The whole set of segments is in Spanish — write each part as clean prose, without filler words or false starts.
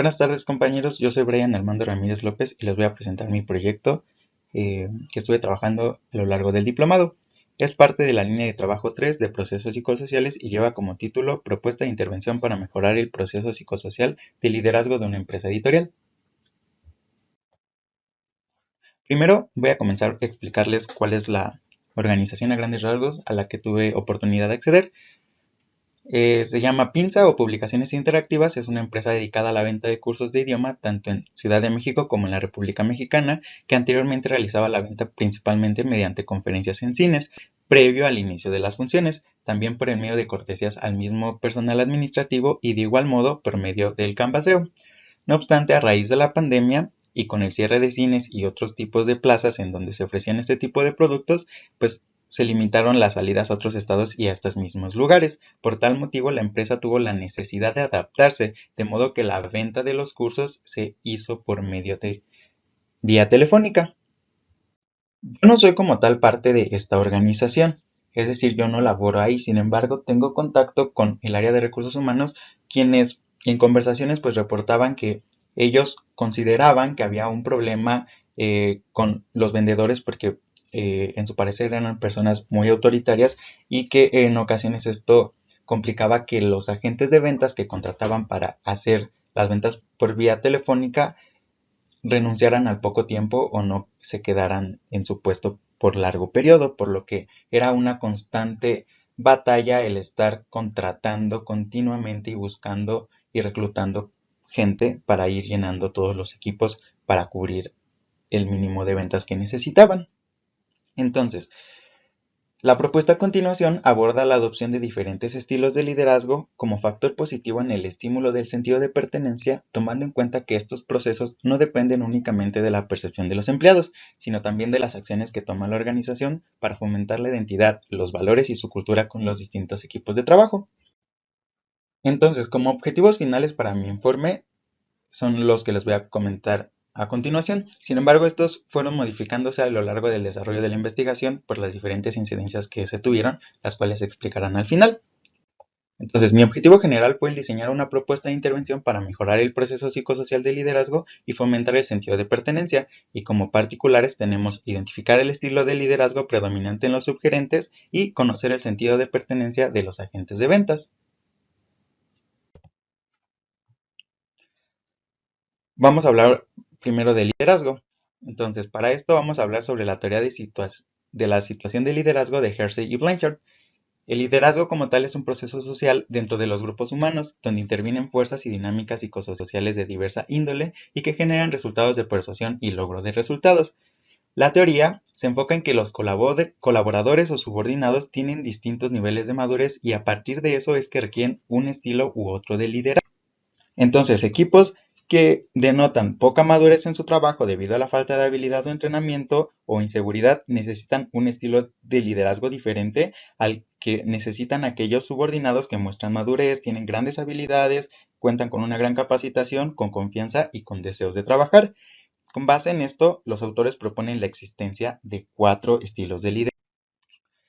Buenas tardes compañeros, yo soy Brian Armando Ramírez López y les voy a presentar mi proyecto que estuve trabajando a lo largo del diplomado. Es parte de la línea de trabajo 3 de procesos psicosociales y lleva como título Propuesta de intervención para mejorar el proceso psicosocial de liderazgo de una empresa editorial. Primero voy a comenzar a explicarles cuál es la organización a grandes rasgos a la que tuve oportunidad de acceder. Se llama Pinza o Publicaciones Interactivas, es una empresa dedicada a la venta de cursos de idioma tanto en Ciudad de México como en la República Mexicana, que anteriormente realizaba la venta principalmente mediante conferencias en cines, previo al inicio de las funciones, también por el medio de cortesías al mismo personal administrativo y de igual modo por medio del canvaseo. No obstante, a raíz de la pandemia y con el cierre de cines y otros tipos de plazas en donde se ofrecían este tipo de productos, pues se limitaron las salidas a otros estados y a estos mismos lugares. Por tal motivo, la empresa tuvo la necesidad de adaptarse, de modo que la venta de los cursos se hizo por medio de vía telefónica. Yo no soy como tal parte de esta organización, es decir, yo no laboro ahí, sin embargo, tengo contacto con el área de recursos humanos, quienes en conversaciones pues reportaban que ellos consideraban que había un problema con los vendedores porque en su parecer eran personas muy autoritarias y que en ocasiones esto complicaba que los agentes de ventas que contrataban para hacer las ventas por vía telefónica renunciaran al poco tiempo o no se quedaran en su puesto por largo periodo, por lo que era una constante batalla el estar contratando continuamente y buscando y reclutando gente para ir llenando todos los equipos para cubrir el mínimo de ventas que necesitaban. Entonces, la propuesta a continuación aborda la adopción de diferentes estilos de liderazgo como factor positivo en el estímulo del sentido de pertenencia, tomando en cuenta que estos procesos no dependen únicamente de la percepción de los empleados, sino también de las acciones que toma la organización para fomentar la identidad, los valores y su cultura con los distintos equipos de trabajo. Entonces, como objetivos finales para mi informe, son los que les voy a comentar a continuación. Sin embargo, estos fueron modificándose a lo largo del desarrollo de la investigación por las diferentes incidencias que se tuvieron, las cuales se explicarán al final. Entonces, mi objetivo general fue el diseñar una propuesta de intervención para mejorar el proceso psicosocial de liderazgo y fomentar el sentido de pertenencia. Y como particulares tenemos identificar el estilo de liderazgo predominante en los subgerentes y conocer el sentido de pertenencia de los agentes de ventas. Vamos a hablar primero de liderazgo. Entonces, para esto vamos a hablar sobre la teoría de la situación de liderazgo de Hersey y Blanchard. El liderazgo como tal es un proceso social dentro de los grupos humanos, donde intervienen fuerzas y dinámicas psicosociales de diversa índole y que generan resultados de persuasión y logro de resultados. La teoría se enfoca en que los colaboradores o subordinados tienen distintos niveles de madurez y a partir de eso es que requieren un estilo u otro de liderazgo. Entonces, equipos que denotan poca madurez en su trabajo debido a la falta de habilidad o entrenamiento o inseguridad necesitan un estilo de liderazgo diferente al que necesitan aquellos subordinados que muestran madurez, tienen grandes habilidades, cuentan con una gran capacitación, con confianza y con deseos de trabajar. Con base en esto, los autores proponen la existencia de 4 estilos de liderazgo.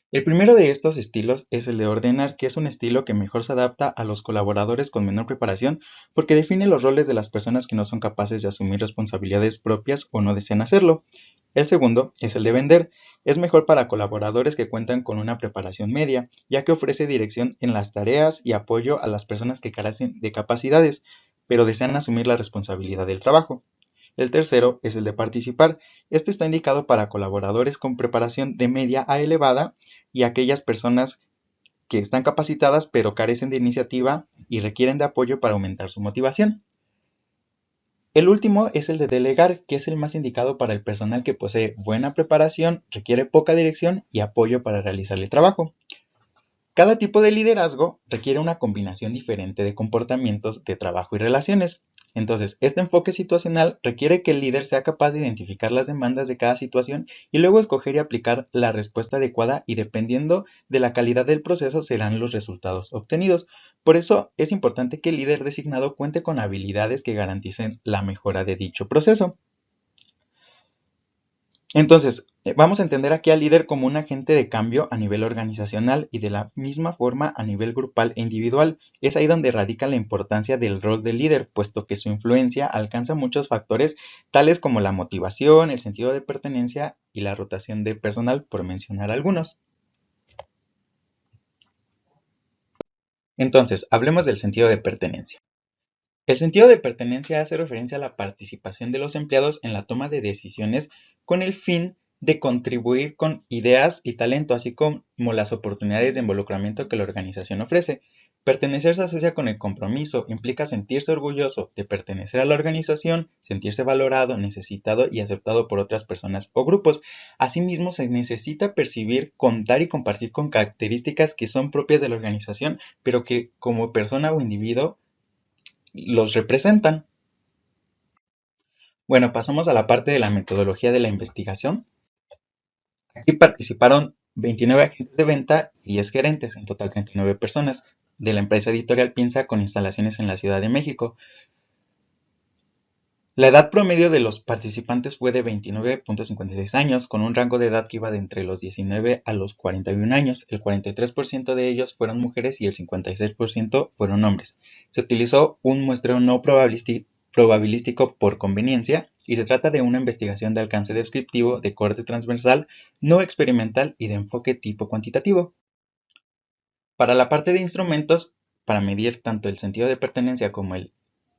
El primero de estos estilos es el de ordenar, que es un estilo que mejor se adapta a los colaboradores con menor preparación porque define los roles de las personas que no son capaces de asumir responsabilidades propias o no desean hacerlo. El segundo es el de vender. Es mejor para colaboradores que cuentan con una preparación media, ya que ofrece dirección en las tareas y apoyo a las personas que carecen de capacidades, pero desean asumir la responsabilidad del trabajo. El tercero es el de participar. Este está indicado para colaboradores con preparación de media a elevada y aquellas personas que están capacitadas pero carecen de iniciativa y requieren de apoyo para aumentar su motivación. El último es el de delegar, que es el más indicado para el personal que posee buena preparación, requiere poca dirección y apoyo para realizar el trabajo. Cada tipo de liderazgo requiere una combinación diferente de comportamientos de trabajo y relaciones. Entonces, este enfoque situacional requiere que el líder sea capaz de identificar las demandas de cada situación y luego escoger y aplicar la respuesta adecuada y dependiendo de la calidad del proceso serán los resultados obtenidos. Por eso es importante que el líder designado cuente con habilidades que garanticen la mejora de dicho proceso. Entonces, vamos a entender aquí al líder como un agente de cambio a nivel organizacional y de la misma forma a nivel grupal e individual. Es ahí donde radica la importancia del rol del líder, puesto que su influencia alcanza muchos factores tales como la motivación, el sentido de pertenencia y la rotación de personal, por mencionar algunos. Entonces, hablemos del sentido de pertenencia. El sentido de pertenencia hace referencia a la participación de los empleados en la toma de decisiones con el fin de contribuir con ideas y talento, así como las oportunidades de involucramiento que la organización ofrece. Pertenecer se asocia con el compromiso, implica sentirse orgulloso de pertenecer a la organización, sentirse valorado, necesitado y aceptado por otras personas o grupos. Asimismo, se necesita percibir, contar y compartir con características que son propias de la organización, pero que como persona o individuo los representan. Bueno, pasamos a la parte de la metodología de la investigación. Aquí participaron 29 agentes de venta y 10 gerentes, en total 39 personas, de la empresa editorial Pinza con instalaciones en la Ciudad de México. La edad promedio de los participantes fue de 29.56 años, con un rango de edad que iba de entre los 19 a los 41 años. El 43% de ellos fueron mujeres y el 56% fueron hombres. Se utilizó un muestreo no probabilístico por conveniencia y se trata de una investigación de alcance descriptivo, de corte transversal, no experimental y de enfoque tipo cuantitativo. Para la parte de instrumentos, para medir tanto el sentido de pertenencia como el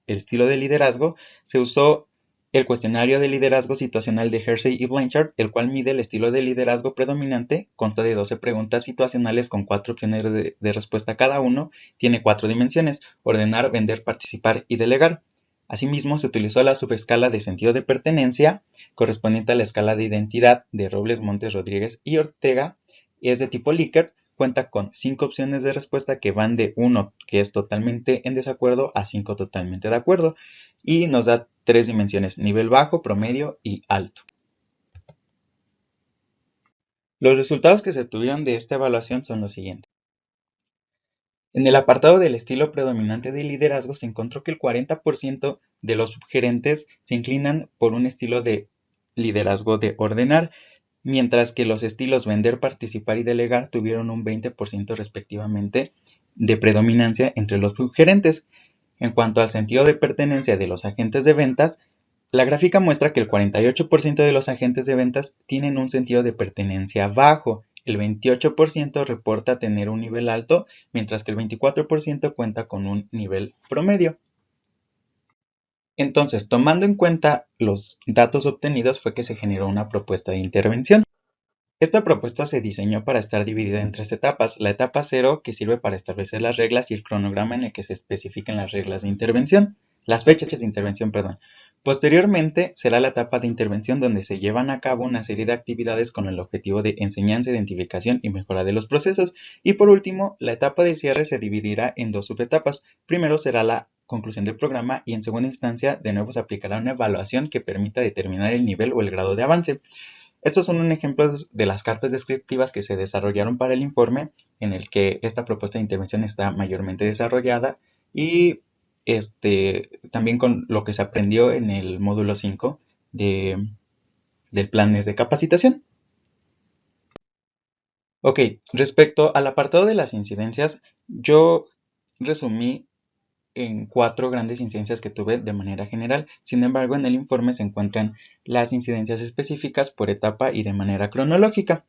estilo de liderazgo, se usó el cuestionario de liderazgo situacional de Hersey y Blanchard, el cual mide el estilo de liderazgo predominante, consta de 12 preguntas situacionales con 4 opciones de respuesta cada uno, tiene 4 dimensiones: ordenar, vender, participar y delegar. Asimismo, se utilizó la subescala de sentido de pertenencia, correspondiente a la escala de identidad de Robles, Montes, Rodríguez y Ortega, y es de tipo Likert. Cuenta con 5 opciones de respuesta que van de 1, que es totalmente en desacuerdo, a 5 totalmente de acuerdo, y nos da 3 dimensiones: nivel bajo, promedio y alto. Los resultados que se obtuvieron de esta evaluación son los siguientes. En el apartado del estilo predominante de liderazgo se encontró que el 40% de los gerentes se inclinan por un estilo de liderazgo de ordenar, mientras que los estilos vender, participar y delegar tuvieron un 20% respectivamente de predominancia entre los gerentes. En cuanto al sentido de pertenencia de los agentes de ventas, la gráfica muestra que el 48% de los agentes de ventas tienen un sentido de pertenencia bajo, el 28% reporta tener un nivel alto, mientras que el 24% cuenta con un nivel promedio. Entonces, tomando en cuenta los datos obtenidos, fue que se generó una propuesta de intervención. Esta propuesta se diseñó para estar dividida en 3 etapas: la etapa 0, que sirve para establecer las reglas y el cronograma en el que se especifican las reglas de intervención, las fechas de intervención, perdón. Posteriormente será la etapa de intervención, donde se llevan a cabo una serie de actividades con el objetivo de enseñanza, identificación y mejora de los procesos. Y por último, la etapa de cierre se dividirá en 2 subetapas. Primero será la conclusión del programa y en segunda instancia de nuevo se aplicará una evaluación que permita determinar el nivel o el grado de avance. Estos son un ejemplo de las cartas descriptivas que se desarrollaron para el informe, en el que esta propuesta de intervención está mayormente desarrollada, y también con lo que se aprendió en el módulo 5 del planes de capacitación. Ok, respecto al apartado de las incidencias, yo resumí en 4 grandes incidencias que tuve de manera general. Sin embargo, en el informe se encuentran las incidencias específicas por etapa y de manera cronológica.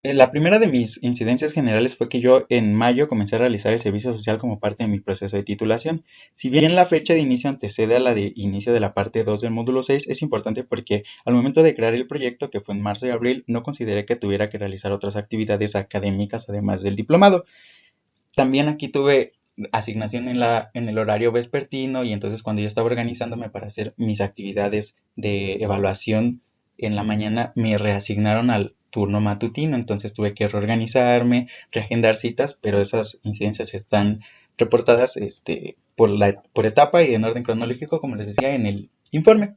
La primera de mis incidencias generales fue que yo en mayo comencé a realizar el servicio social como parte de mi proceso de titulación. Si bien la fecha de inicio antecede a la de inicio de la parte 2 del módulo 6, es importante porque al momento de crear el proyecto, que fue en marzo y abril, no consideré que tuviera que realizar otras actividades académicas además del diplomado. También aquí tuve asignación en el horario vespertino, y entonces cuando yo estaba organizándome para hacer mis actividades de evaluación en la mañana, me reasignaron al turno matutino, entonces tuve que reorganizarme, reagendar citas, pero esas incidencias están reportadas por etapa y en orden cronológico, como les decía en el informe.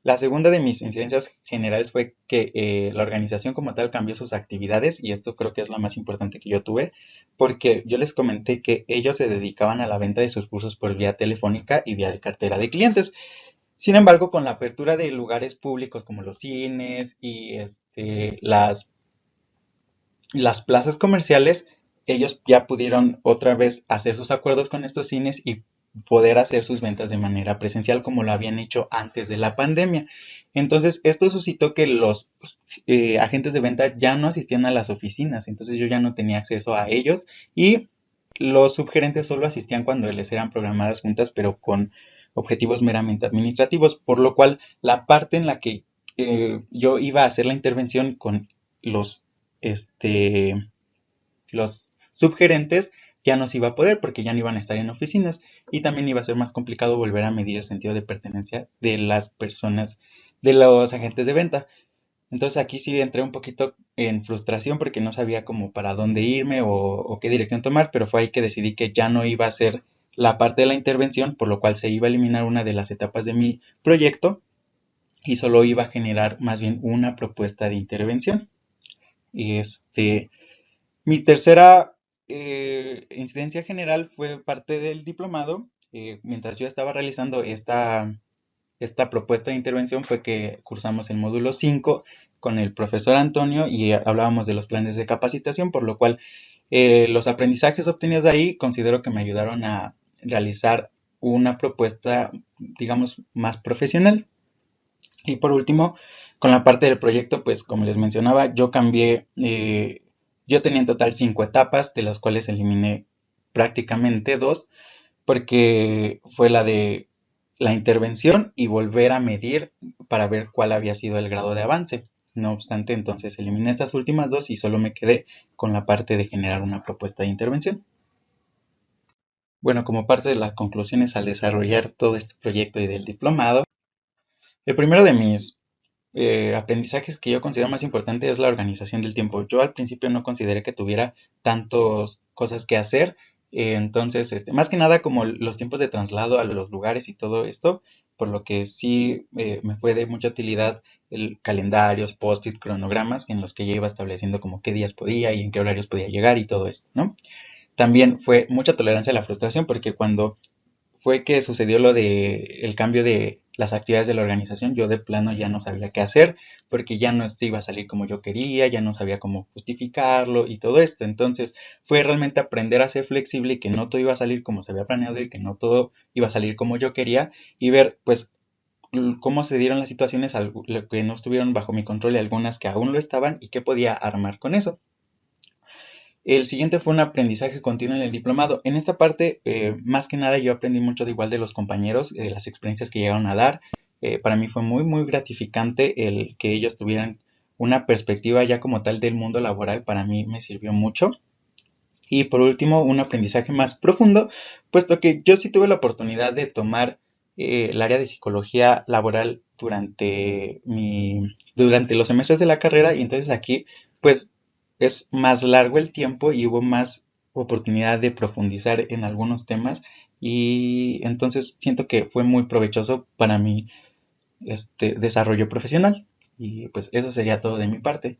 La segunda de mis incidencias generales fue que la organización como tal cambió sus actividades, y esto creo que es lo más importante que yo tuve, porque yo les comenté que ellos se dedicaban a la venta de sus cursos por vía telefónica y vía de cartera de clientes. Sin embargo, con la apertura de lugares públicos como los cines y las plazas comerciales, ellos ya pudieron otra vez hacer sus acuerdos con estos cines y poder hacer sus ventas de manera presencial como lo habían hecho antes de la pandemia. Entonces, esto suscitó que los agentes de venta ya no asistían a las oficinas, entonces yo ya no tenía acceso a ellos y los subgerentes solo asistían cuando les eran programadas juntas, pero con objetivos meramente administrativos, por lo cual la parte en la que yo iba a hacer la intervención con los este, los subgerentes ya no se iba a poder porque ya no iban a estar en oficinas y también iba a ser más complicado volver a medir el sentido de pertenencia de las personas, de los agentes de venta. Entonces aquí sí entré un poquito en frustración porque no sabía como para dónde irme o qué dirección tomar, pero fue ahí que decidí que ya no iba a ser la parte de la intervención, por lo cual se iba a eliminar una de las etapas de mi proyecto y solo iba a generar más bien una propuesta de intervención. Y mi tercera incidencia general fue parte del diplomado. Mientras yo estaba realizando esta propuesta de intervención fue que cursamos el módulo 5 con el profesor Antonio y hablábamos de los planes de capacitación, por lo cual los aprendizajes obtenidos de ahí considero que me ayudaron a realizar una propuesta, digamos, más profesional. Y por último, con la parte del proyecto, pues como les mencionaba, yo cambié, yo tenía en total 5 etapas, de las cuales eliminé prácticamente dos, porque fue la de la intervención y volver a medir para ver cuál había sido el grado de avance. No obstante, entonces eliminé estas últimas dos y solo me quedé con la parte de generar una propuesta de intervención. Bueno, como parte de las conclusiones al desarrollar todo este proyecto y del diplomado, el primero de mis aprendizajes que yo considero más importante es la organización del tiempo. Yo al principio no consideré que tuviera tantas cosas que hacer, entonces, más que nada como los tiempos de traslado a los lugares y todo esto, por lo que sí me fue de mucha utilidad el calendarios, post-it, cronogramas en los que yo iba estableciendo como qué días podía y en qué horarios podía llegar y todo esto, ¿no? También fue mucha tolerancia a la frustración porque cuando fue que sucedió lo de el cambio de las actividades de la organización, yo de plano ya no sabía qué hacer, porque ya no iba a salir como yo quería, ya no sabía cómo justificarlo y todo esto. Entonces fue realmente aprender a ser flexible y que no todo iba a salir como se había planeado y que no todo iba a salir como yo quería y ver pues cómo se dieron las situaciones que no estuvieron bajo mi control y algunas que aún lo estaban y qué podía armar con eso. El siguiente fue un aprendizaje continuo en el diplomado. En esta parte, más que nada, yo aprendí mucho de igual de los compañeros, de las experiencias que llegaron a dar. Para mí fue muy, muy gratificante el que ellos tuvieran una perspectiva ya como tal del mundo laboral. Para mí me sirvió mucho. Y por último, un aprendizaje más profundo, puesto que yo sí tuve la oportunidad de tomar el área de psicología laboral durante los semestres de la carrera y entonces aquí pues es más largo el tiempo y hubo más oportunidad de profundizar en algunos temas y entonces siento que fue muy provechoso para mi desarrollo profesional y pues eso sería todo de mi parte.